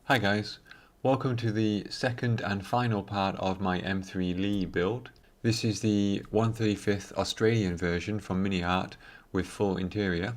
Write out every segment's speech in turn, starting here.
Hi guys, welcome to the second and final part of my M3 Lee build. This is the 1/35th Australian version from Miniart with full interior.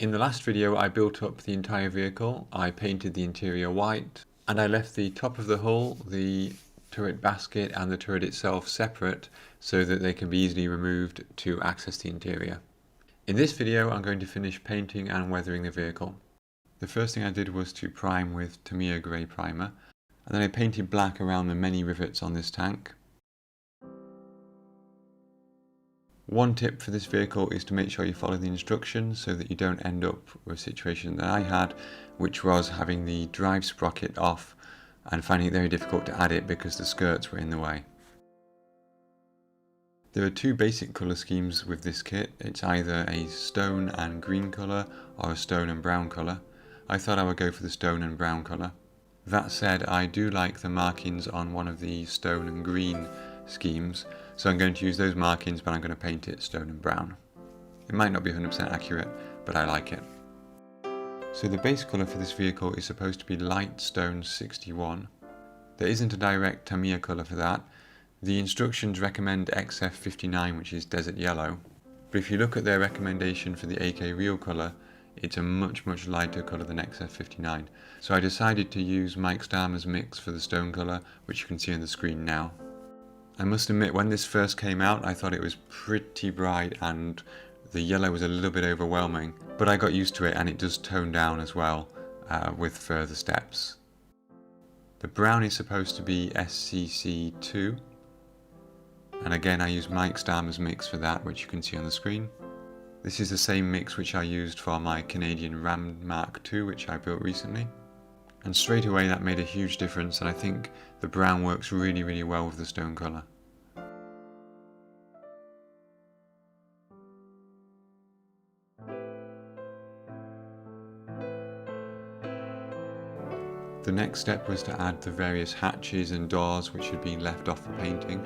In the last video I built up the entire vehicle, I painted the interior white, and I left the top of the hull, the turret basket and the turret itself separate so that they can be easily removed to access the interior. In this video I'm going to finish painting and weathering the vehicle. The first thing I did was to prime with Tamiya grey primer, and then I painted black around the many rivets on this tank. One tip for this vehicle is to make sure you follow the instructions so that you don't end up with a situation that I had, which was having the drive sprocket off and finding it very difficult to add it because the skirts were in the way. There are two basic colour schemes with this kit. It's either a stone and green colour or a stone and brown colour. I thought I would go for the stone and brown colour. That said, I do like the markings on one of the stone and green schemes, so I'm going to use those markings, but I'm going to paint it stone and brown. It might not be 100% accurate, but I like it. So the base colour for this vehicle is supposed to be light stone 61. There isn't a direct Tamiya colour for that. The instructions recommend XF59, which is desert yellow, but if you look at their recommendation for the AK real colour, it's a much lighter colour than XF59. So I decided to use Mike Starmer's mix for the stone colour, which you can see on the screen now. I must admit, when this first came out I thought it was pretty bright and the yellow was a little bit overwhelming, but I got used to it and it does tone down as well with further steps. The brown is supposed to be SCC2, and again I use Mike Starmer's mix for that, which you can see on the screen. This is the same mix which I used for my Canadian Ram Mark II, which I built recently. And straight away that made a huge difference, and I think the brown works really well with the stone colour. The next step was to add the various hatches and doors which had been left off the painting.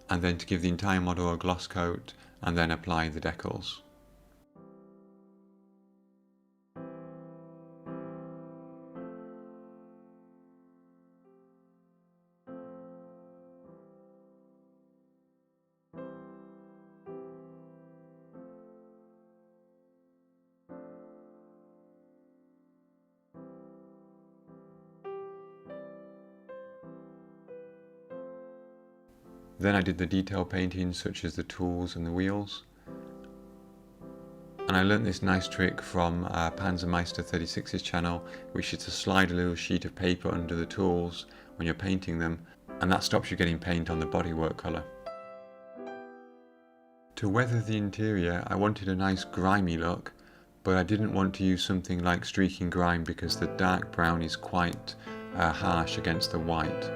And then to give the entire model a gloss coat and then apply the decals. Then I did the detail painting such as the tools and the wheels. And I learnt this nice trick from Panzermeister 36's channel, which is to slide a little sheet of paper under the tools when you're painting them, and that stops you getting paint on the bodywork colour. To weather the interior I wanted a nice grimy look, but I didn't want to use something like streaking grime because the dark brown is quite harsh against the white.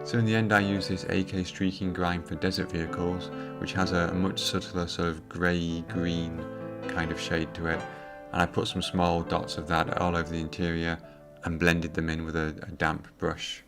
So in the end I used this AK streaking grime for desert vehicles, which has a much subtler sort of grey-green kind of shade to it, and I put some small dots of that all over the interior and blended them in with a damp brush.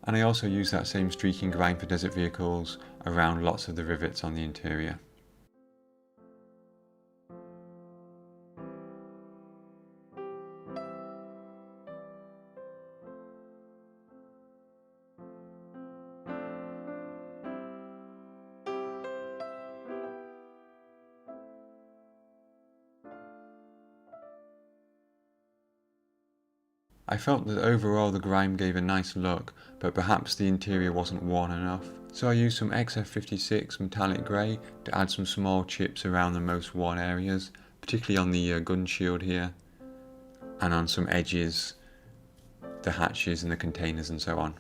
And I also use that same streaking grime for desert vehicles around lots of the rivets on the interior. I felt that overall the grime gave a nice look, but perhaps the interior wasn't worn enough. So I used some XF56 metallic grey to add some small chips around the most worn areas, particularly on the gun shield here, and on some edges, the hatches and the containers and so on.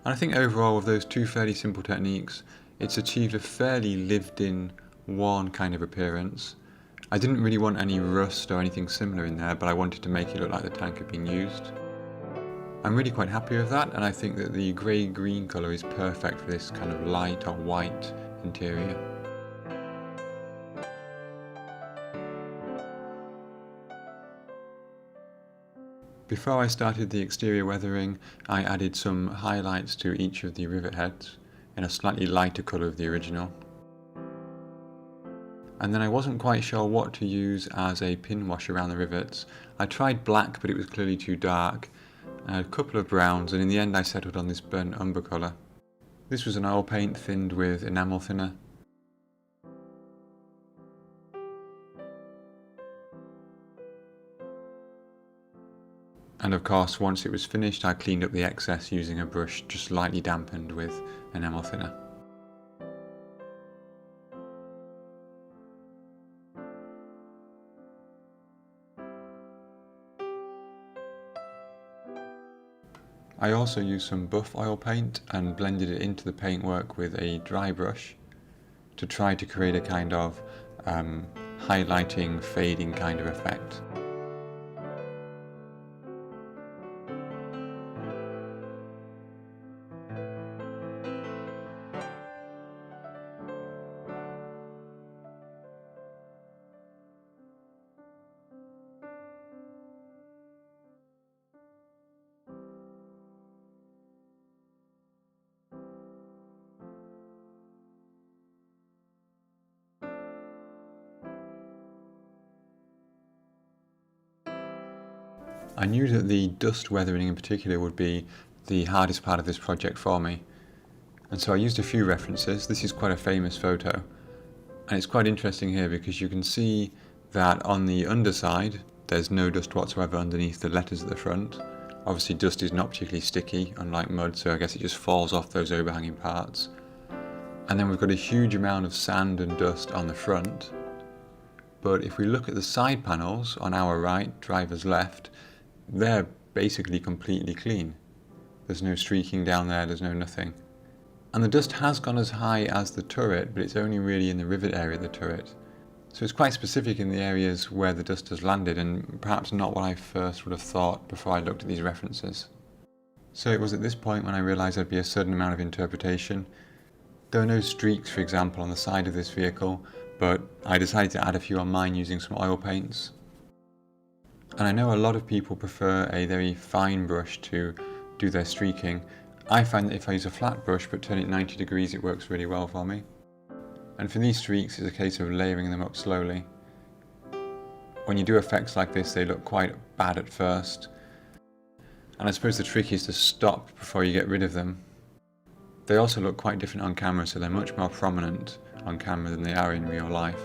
And I think overall with those two fairly simple techniques, it's achieved a fairly lived-in, worn kind of appearance. I didn't really want any rust or anything similar in there, but I wanted to make it look like the tank had been used. I'm really quite happy with that, and I think that the grey-green colour is perfect for this kind of light or white interior. Before I started the exterior weathering, I added some highlights to each of the rivet heads in a slightly lighter colour of the original. And then I wasn't quite sure what to use as a pin wash around the rivets. I tried black, but it was clearly too dark. I had a couple of browns, and in the end I settled on this burnt umber colour. This was an oil paint thinned with enamel thinner. And of course, once it was finished, I cleaned up the excess using a brush just lightly dampened with enamel thinner. I also used some buff oil paint and blended it into the paintwork with a dry brush to try to create a kind of highlighting, fading kind of effect. I knew that the dust weathering in particular would be the hardest part of this project for me, and so I used a few references. This is quite a famous photo, and it's quite interesting here because you can see that on the underside there's no dust whatsoever underneath the letters at the front. Obviously dust is not particularly sticky, unlike mud, so I guess it just falls off those overhanging parts. And then we've got a huge amount of sand and dust on the front, but if we look at the side panels on our right, driver's left, they're basically completely clean. There's no streaking down there, there's no nothing. And the dust has gone as high as the turret, but it's only really in the rivet area of the turret. So it's quite specific in the areas where the dust has landed, and perhaps not what I first would have thought before I looked at these references. So it was at this point when I realised there'd be a certain amount of interpretation. There are no streaks, for example, on the side of this vehicle, but I decided to add a few on mine using some oil paints. And I know a lot of people prefer a very fine brush to do their streaking. I find that if I use a flat brush but turn it 90 degrees, it works really well for me. And for these streaks, it's a case of layering them up slowly. When you do effects like this, they look quite bad at first. And I suppose the trick is to stop before you get rid of them. They also look quite different on camera, so they're much more prominent on camera than they are in real life.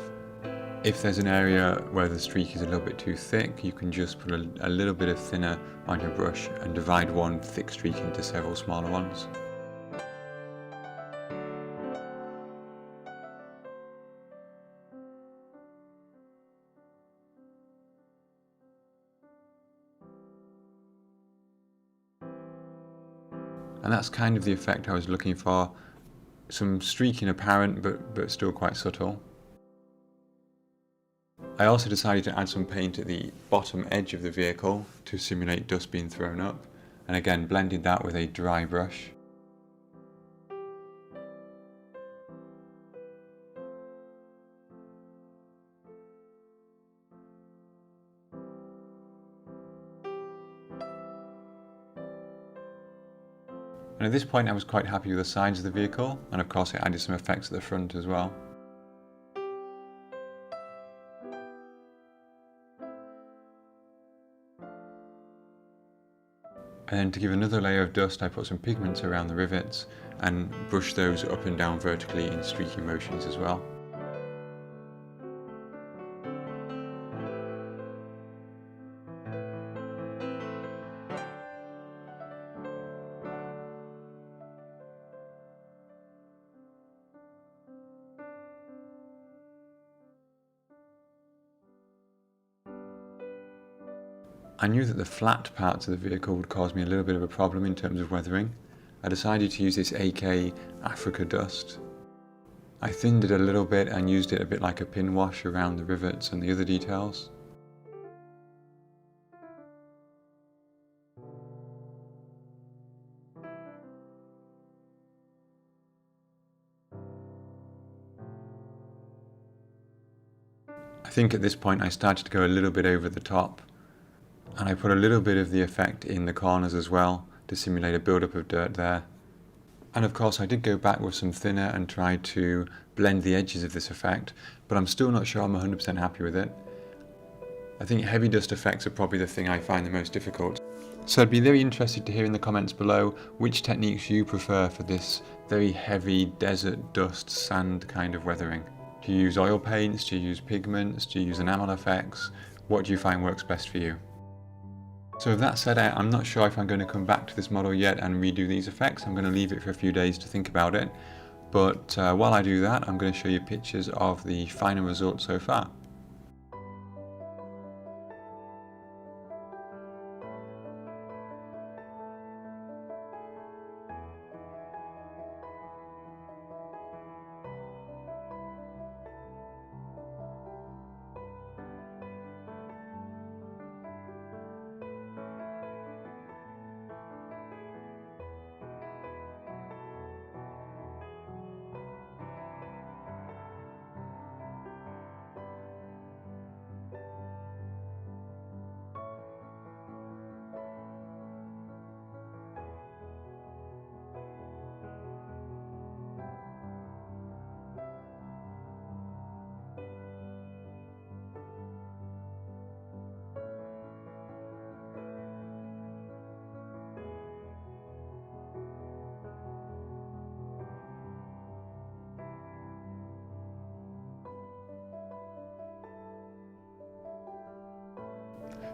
If there's an area where the streak is a little bit too thick, you can just put a little bit of thinner on your brush and divide one thick streak into several smaller ones. And that's kind of the effect I was looking for. Some streaking apparent, but still quite subtle. I also decided to add some paint at the bottom edge of the vehicle to simulate dust being thrown up, and again blended that with a dry brush. And at this point I was quite happy with the sides of the vehicle, and of course I added some effects at the front as well. And then to give another layer of dust, I put some pigments around the rivets and brushed those up and down vertically in streaky motions as well. I knew that the flat parts of the vehicle would cause me a little bit of a problem in terms of weathering, I decided to use this AK Africa dust. I thinned it a little bit and used it a bit like a pin wash around the rivets and the other details. I think at this point I started to go a little bit over the top, and I put a little bit of the effect in the corners as well to simulate a build-up of dirt there. And of course I did go back with some thinner and try to blend the edges of this effect, but I'm still not sure I'm 100% happy with it. I think heavy dust effects are probably the thing I find the most difficult. So I'd be very interested to hear in the comments below which techniques you prefer for this very heavy desert dust sand kind of weathering. Do you use oil paints? Do you use pigments? Do you use enamel effects? What do you find works best for you? So with that said, I'm not sure if I'm going to come back to this model yet and redo these effects. I'm going to leave it for a few days to think about it. But while I do that, I'm going to show you pictures of the final result so far.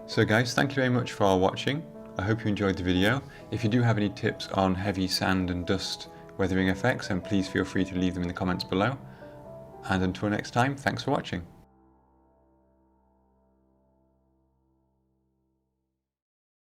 So guys, thank you very much for watching. I hope you enjoyed the video. If you do have any tips on heavy sand and dust weathering effects, then please feel free to leave them in the comments below. And until next time, thanks for watching.